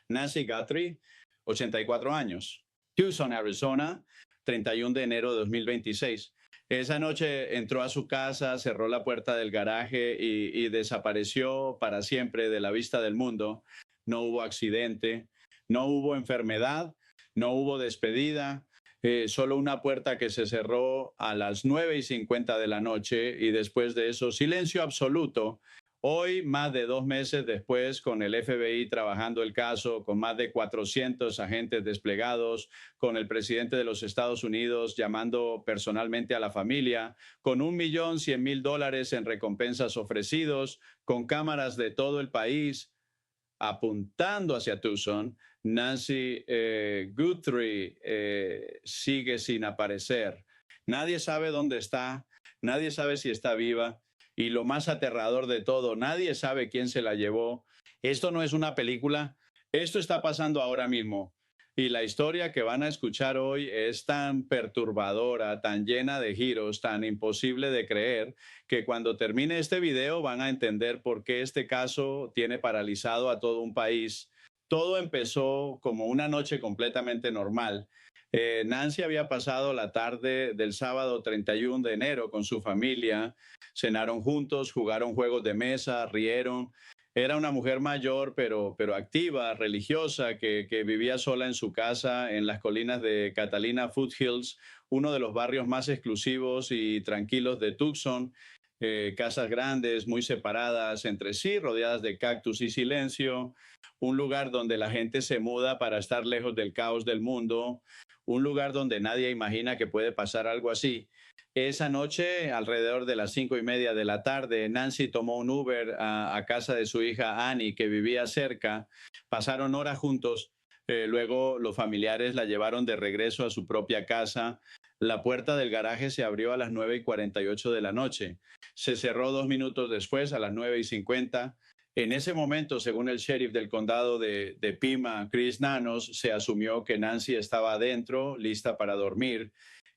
Nancy Guthrie, 84 años. Tucson, Arizona, 31 de enero de 2026. Esa noche entró a su casa, cerró la puerta del garaje y desapareció para siempre de la vista del mundo. No hubo accidente, no hubo enfermedad, no hubo despedida, solo una puerta que se cerró a las 9:50 de la noche y después de eso, silencio absoluto. Hoy, más de 2 meses después, con el FBI trabajando el caso, con más de 400 agentes desplegados, con el presidente de los Estados Unidos llamando personalmente a la familia, con $1.100.000 en recompensas ofrecidos, con cámaras de todo el país apuntando hacia Tucson, Nancy Guthrie sigue sin aparecer. Nadie sabe dónde está, nadie sabe si está viva y lo más aterrador de todo, nadie sabe quién se la llevó. Esto no es una película, esto está pasando ahora mismo. Y la historia que van a escuchar hoy es tan perturbadora, tan llena de giros, tan imposible de creer, que cuando termine este video van a entender por qué este caso tiene paralizado a todo un país. Todo empezó como una noche completamente normal. Nancy había pasado la tarde del sábado 31 de enero con su familia, cenaron juntos, jugaron juegos de mesa, rieron. Era una mujer mayor, pero activa, religiosa, que vivía sola en su casa en las colinas de Catalina Foothills, uno de los barrios más exclusivos y tranquilos de Tucson. Casas grandes, muy separadas entre sí, rodeadas de cactus y silencio, un lugar donde la gente se muda para estar lejos del caos del mundo, un lugar donde nadie imagina que puede pasar algo así. Esa noche, alrededor de las 5:30 de la tarde, Nancy tomó un Uber a casa de su hija Annie, que vivía cerca. Pasaron horas juntos. Luego los familiares la llevaron de regreso a su propia casa. La puerta del garaje se abrió a las 9:48 de la noche. Se cerró 2 minutos después, a las 9:50. En ese momento, según el sheriff del condado de Pima, Chris Nanos, se asumió que Nancy estaba adentro, lista para dormir,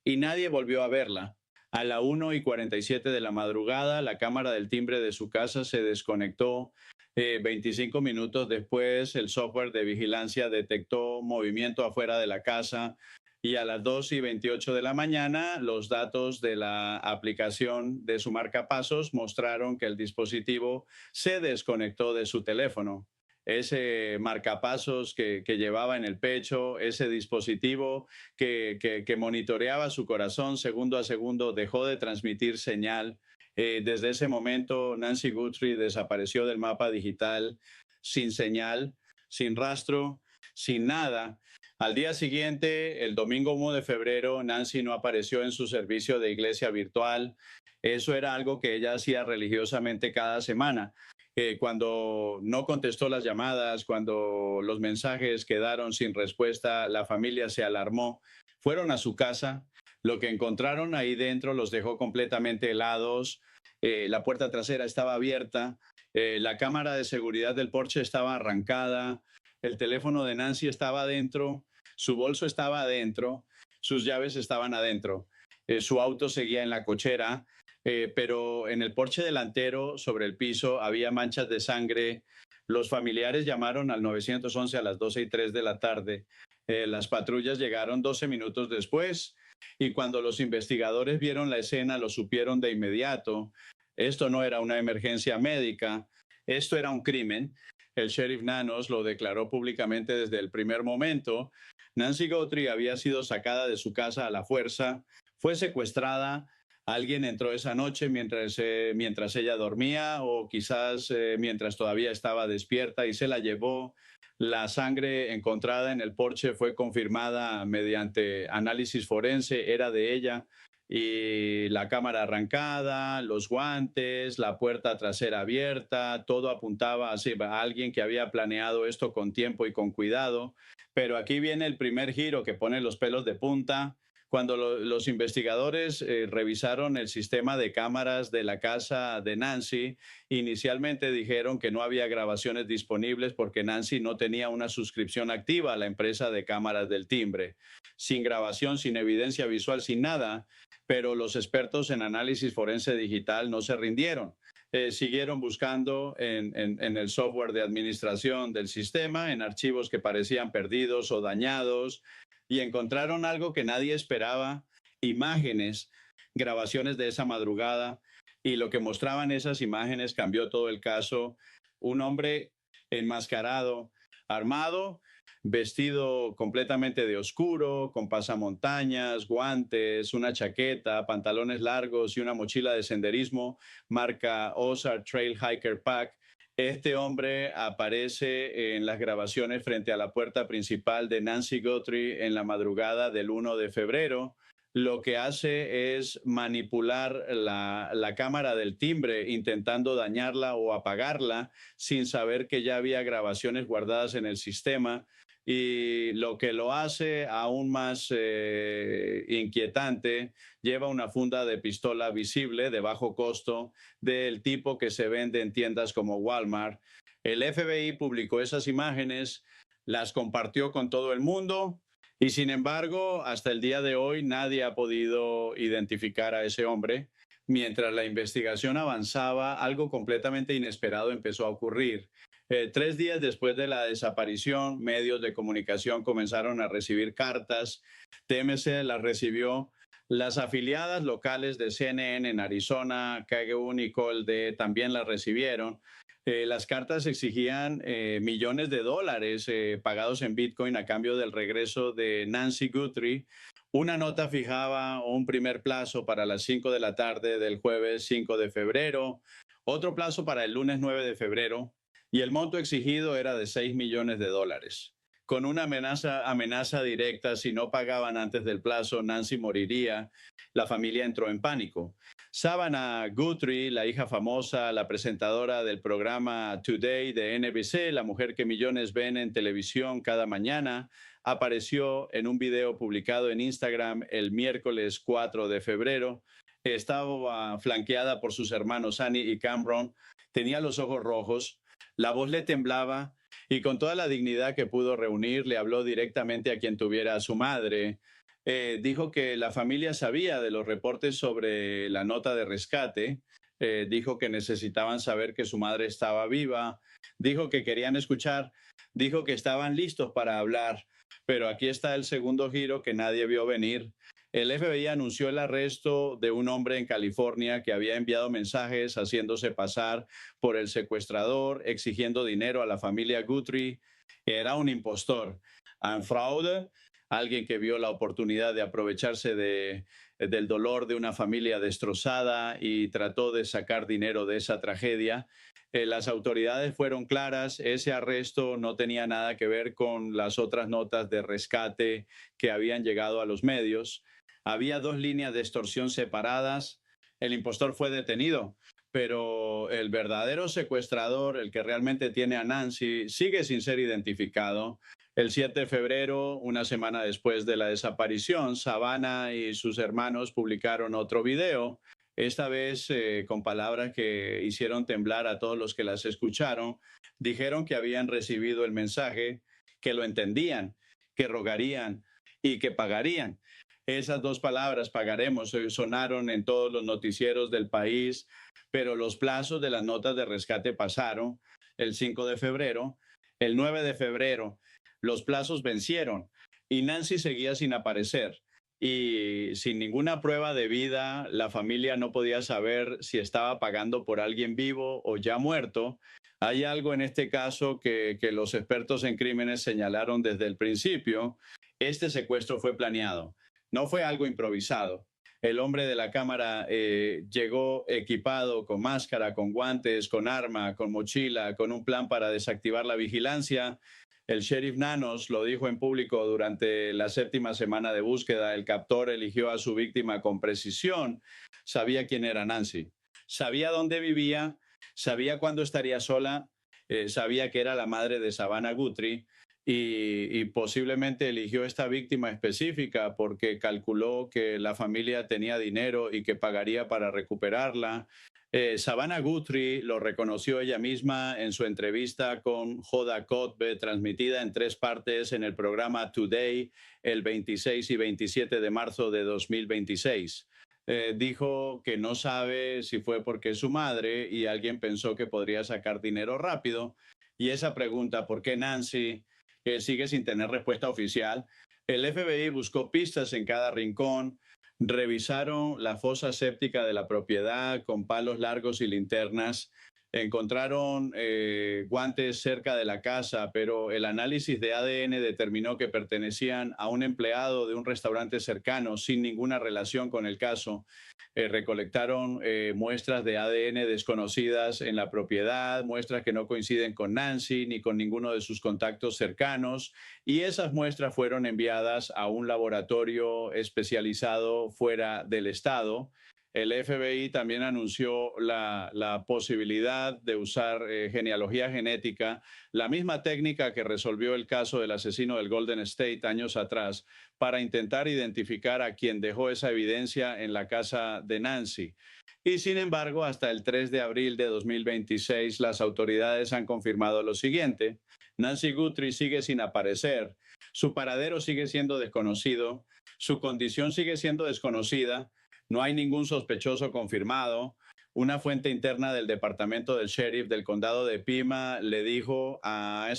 y nadie volvió a verla. A la 1:47 de la madrugada, la cámara del timbre de su casa se desconectó. 25 minutos después, el software de vigilancia detectó movimiento afuera de la casa y a las 2:28 de la mañana, los datos de la aplicación de su marcapasos mostraron que el dispositivo se desconectó de su teléfono. Ese marcapasos que llevaba en el pecho, ese dispositivo que monitoreaba su corazón segundo a segundo, dejó de transmitir señal. Desde ese momento, Nancy Guthrie desapareció del mapa digital, sin señal, sin rastro, sin nada. Al día siguiente, el domingo 1 de febrero, Nancy no apareció en su servicio de iglesia virtual. Eso era algo que ella hacía religiosamente cada semana. Cuando no contestó las llamadas, cuando los mensajes quedaron sin respuesta, la familia se alarmó. Fueron a su casa. Lo que encontraron ahí dentro los dejó completamente helados. La puerta trasera estaba abierta. La cámara de seguridad del porche estaba arrancada. El teléfono de Nancy estaba adentro. Su bolso estaba adentro. Sus llaves estaban adentro. Su auto seguía en la cochera. Pero en el porche delantero, sobre el piso, había manchas de sangre. Los familiares llamaron al 911 a las 12:03 de la tarde. Las patrullas llegaron 12 minutos después y cuando los investigadores vieron la escena, lo supieron de inmediato. Esto no era una emergencia médica, esto era un crimen. El sheriff Nanos lo declaró públicamente desde el primer momento. Nancy Guthrie había sido sacada de su casa a la fuerza, fue secuestrada. Alguien entró esa noche mientras ella dormía o quizás mientras todavía estaba despierta y se la llevó. La sangre encontrada en el porche fue confirmada mediante análisis forense, era de ella. Y la cámara arrancada, los guantes, la puerta trasera abierta, todo apuntaba así, a alguien que había planeado esto con tiempo y con cuidado. Pero aquí viene el primer giro que pone los pelos de punta. Cuando los investigadores revisaron el sistema de cámaras de la casa de Nancy, inicialmente dijeron que no había grabaciones disponibles porque Nancy no tenía una suscripción activa a la empresa de cámaras del timbre. Sin grabación, sin evidencia visual, sin nada, pero los expertos en análisis forense digital no se rindieron. siguieron buscando en el software de administración del sistema, en archivos que parecían perdidos o dañados, y encontraron algo que nadie esperaba: imágenes, grabaciones de esa madrugada, y lo que mostraban esas imágenes cambió todo el caso. Un hombre enmascarado, armado, vestido completamente de oscuro, con pasamontañas, guantes, una chaqueta, pantalones largos y una mochila de senderismo marca Ozark Trail Hiker Pack. Este hombre aparece en las grabaciones frente a la puerta principal de Nancy Guthrie en la madrugada del 1 de febrero. Lo que hace es manipular la cámara del timbre, intentando dañarla o apagarla, sin saber que ya había grabaciones guardadas en el sistema. Y lo que lo hace aún más inquietante, lleva una funda de pistola visible de bajo costo del tipo que se vende en tiendas como Walmart. El FBI publicó esas imágenes, las compartió con todo el mundo, y sin embargo, hasta el día de hoy nadie ha podido identificar a ese hombre. Mientras la investigación avanzaba, algo completamente inesperado empezó a ocurrir. 3 días después de la desaparición, medios de comunicación comenzaron a recibir cartas. TMC las recibió. Las afiliadas locales de CNN en Arizona, KGU y COLD también las recibieron. Las cartas exigían millones de dólares pagados en Bitcoin a cambio del regreso de Nancy Guthrie. Una nota fijaba un primer plazo para las 5 de la tarde del jueves 5 de febrero, otro plazo para el lunes 9 de febrero, y el monto exigido era de 6 millones de dólares. Con una amenaza directa: si no pagaban antes del plazo, Nancy moriría. La familia entró en pánico. Savannah Guthrie, la hija famosa, la presentadora del programa Today de NBC, la mujer que millones ven en televisión cada mañana, apareció en un video publicado en Instagram el miércoles 4 de febrero. Estaba flanqueada por sus hermanos Annie y Cameron. Tenía los ojos rojos, la voz le temblaba, y con toda la dignidad que pudo reunir, le habló directamente a quien tuviera a su madre. Dijo que la familia sabía de los reportes sobre la nota de rescate. Dijo que necesitaban saber que su madre estaba viva. Dijo que querían escuchar. Dijo que estaban listos para hablar. Pero aquí está el segundo giro que nadie vio venir. El FBI anunció el arresto de un hombre en California que había enviado mensajes haciéndose pasar por el secuestrador, exigiendo dinero a la familia Guthrie. Era un impostor, un fraude, alguien que vio la oportunidad de aprovecharse del dolor de una familia destrozada y trató de sacar dinero de esa tragedia. Las autoridades fueron claras: ese arresto no tenía nada que ver con las otras notas de rescate que habían llegado a los medios. Había dos líneas de extorsión separadas. El impostor fue detenido, pero el verdadero secuestrador, el que realmente tiene a Nancy, sigue sin ser identificado. El 7 de febrero, una semana después de la desaparición, Savannah y sus hermanos publicaron otro video, esta vez con palabras que hicieron temblar a todos los que las escucharon. Dijeron que habían recibido el mensaje, que lo entendían, que rogarían y que pagarían. Esas dos palabras, pagaremos, sonaron en todos los noticieros del país, pero los plazos de las notas de rescate pasaron. El 5 de febrero, el 9 de febrero, los plazos vencieron y Nancy seguía sin aparecer. Y sin ninguna prueba de vida, la familia no podía saber si estaba pagando por alguien vivo o ya muerto. Hay algo en este caso que los expertos en crímenes señalaron desde el principio: este secuestro fue planeado, no fue algo improvisado. El hombre de la cámara llegó equipado con máscara, con guantes, con arma, con mochila, con un plan para desactivar la vigilancia. El sheriff Nanos lo dijo en público durante la 7ª semana de búsqueda: el captor eligió a su víctima con precisión. Sabía quién era Nancy, sabía dónde vivía, sabía cuándo estaría sola, sabía que era la madre de Savannah Guthrie, y posiblemente eligió esta víctima específica porque calculó que la familia tenía dinero y que pagaría para recuperarla. Savannah Guthrie lo reconoció ella misma en su entrevista con Hoda Kotb, transmitida en 3 partes en el programa Today el 26 y 27 de marzo de 2026. dijo que no sabe si fue porque es su madre y alguien pensó que podría sacar dinero rápido. Y esa pregunta, ¿por qué Nancy sigue sin tener respuesta oficial? El FBI buscó pistas en cada rincón, revisaron la fosa séptica de la propiedad con palos largos y linternas, encontraron guantes cerca de la casa, pero el análisis de ADN determinó que pertenecían a un empleado de un restaurante cercano sin ninguna relación con el caso. Recolectaron muestras de ADN desconocidas en la propiedad, muestras que no coinciden con Nancy ni con ninguno de sus contactos cercanos, y esas muestras fueron enviadas a un laboratorio especializado fuera del estado. El FBI también anunció la posibilidad de usar genealogía genética, la misma técnica que resolvió el caso del asesino del Golden State años atrás, para intentar identificar a quien dejó esa evidencia en la casa de Nancy. Y sin embargo, hasta el 3 de abril de 2026, las autoridades han confirmado lo siguiente: Nancy Guthrie sigue sin aparecer, su paradero sigue siendo desconocido, su condición sigue siendo desconocida, no hay ningún sospechoso confirmado. Una fuente interna del departamento del sheriff del condado de Pima le dijo a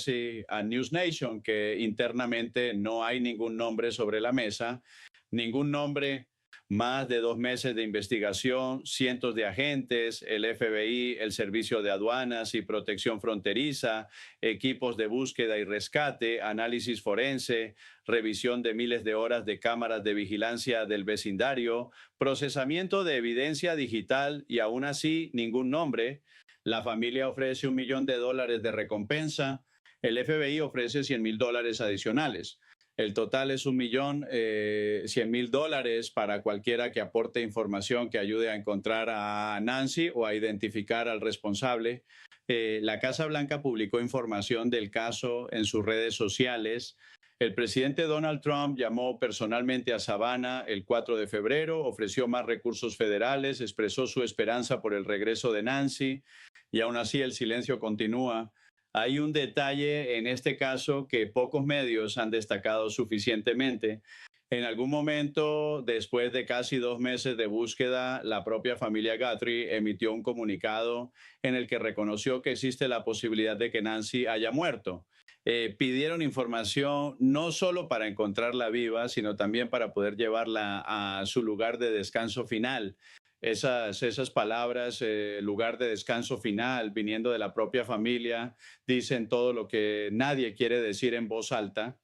News Nation que internamente no hay ningún nombre sobre la mesa, ningún nombre. Más de 2 meses de investigación, cientos de agentes, el FBI, el Servicio de Aduanas y Protección Fronteriza, equipos de búsqueda y rescate, análisis forense, revisión de miles de horas de cámaras de vigilancia del vecindario, procesamiento de evidencia digital y aún así ningún nombre. La familia ofrece $1 millón de recompensa. El FBI ofrece $100,000 adicionales. El total es $1,100,000 para cualquiera que aporte información que ayude a encontrar a Nancy o a identificar al responsable. La Casa Blanca publicó información del caso en sus redes sociales. El presidente Donald Trump llamó personalmente a Savannah el 4 de febrero, ofreció más recursos federales, expresó su esperanza por el regreso de Nancy, y aún así el silencio continúa. Hay un detalle en este caso que pocos medios han destacado suficientemente. En algún momento, después de casi 2 meses de búsqueda, la propia familia Guthrie emitió un comunicado en el que reconoció que existe la posibilidad de que Nancy haya muerto. Pidieron información no solo para encontrarla viva, sino también para poder llevarla a su lugar de descanso final. Esas palabras, lugar de descanso final, viniendo de la propia familia, dicen todo lo que nadie quiere decir en voz alta.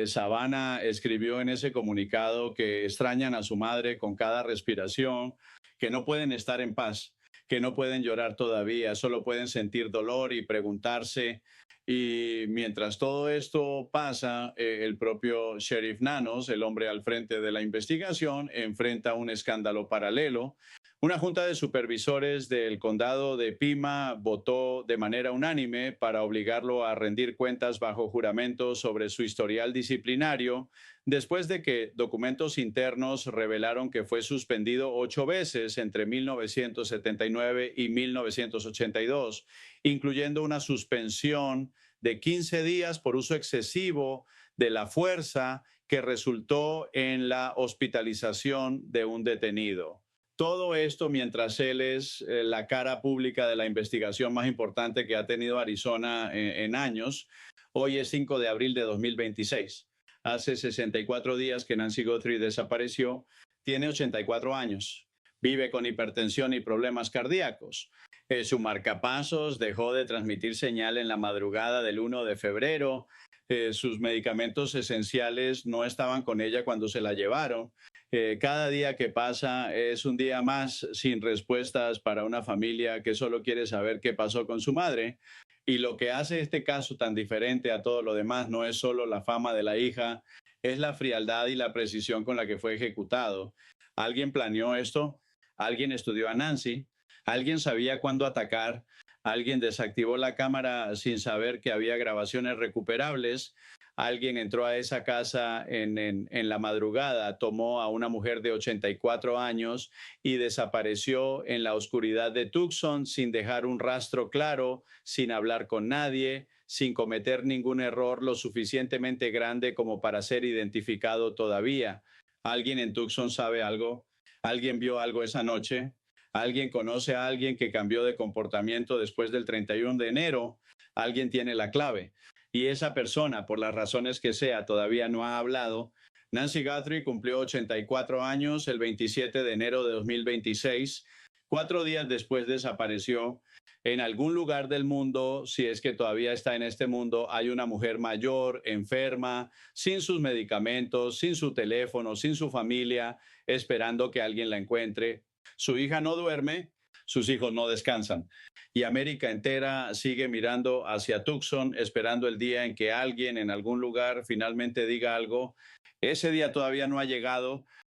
Savannah escribió en ese comunicado que extrañan a su madre con cada respiración, que no pueden estar en paz, que no pueden llorar todavía, solo pueden sentir dolor y preguntarse. Y mientras todo esto pasa, el propio Sheriff Nanos, el hombre al frente de la investigación, enfrenta un escándalo paralelo. Una junta de supervisores del condado de Pima votó de manera unánime para obligarlo a rendir cuentas bajo juramento sobre su historial disciplinario, después de que documentos internos revelaron que fue suspendido 8 veces entre 1979 y 1982, incluyendo una suspensión de 15 días por uso excesivo de la fuerza que resultó en la hospitalización de un detenido. Todo esto mientras él es la cara pública de la investigación más importante que ha tenido Arizona en años. Hoy es 5 de abril de 2026. Hace 64 días que Nancy Guthrie desapareció. Tiene 84 años. Vive con hipertensión y problemas cardíacos. Su marcapasos dejó de transmitir señal en la madrugada del 1 de febrero. Sus medicamentos esenciales no estaban con ella cuando se la llevaron. Cada día que pasa es un día más sin respuestas para una familia que solo quiere saber qué pasó con su madre. Y lo que hace este caso tan diferente a todo lo demás no es solo la fama de la hija, es la frialdad y la precisión con la que fue ejecutado. ¿Alguien planeó esto? ¿Alguien estudió a Nancy? ¿Alguien sabía cuándo atacar? ¿Alguien desactivó la cámara sin saber que había grabaciones recuperables? Alguien entró a esa casa en la madrugada, tomó a una mujer de 84 años y desapareció en la oscuridad de Tucson sin dejar un rastro claro, sin hablar con nadie, sin cometer ningún error lo suficientemente grande como para ser identificado todavía. ¿Alguien en Tucson sabe algo? ¿Alguien vio algo esa noche? ¿Alguien conoce a alguien que cambió de comportamiento después del 31 de enero? Alguien tiene la clave. Y esa persona, por las razones que sea, todavía no ha hablado. Nancy Guthrie cumplió 84 años el 27 de enero de 2026. 4 días después desapareció. En algún lugar del mundo, si es que todavía está en este mundo, hay una mujer mayor, enferma, sin sus medicamentos, sin su teléfono, sin su familia, esperando que alguien la encuentre. Su hija no duerme, sus hijos no descansan. Y América entera sigue mirando hacia Tucson, esperando el día en que alguien en algún lugar finalmente diga algo. Ese día todavía no ha llegado,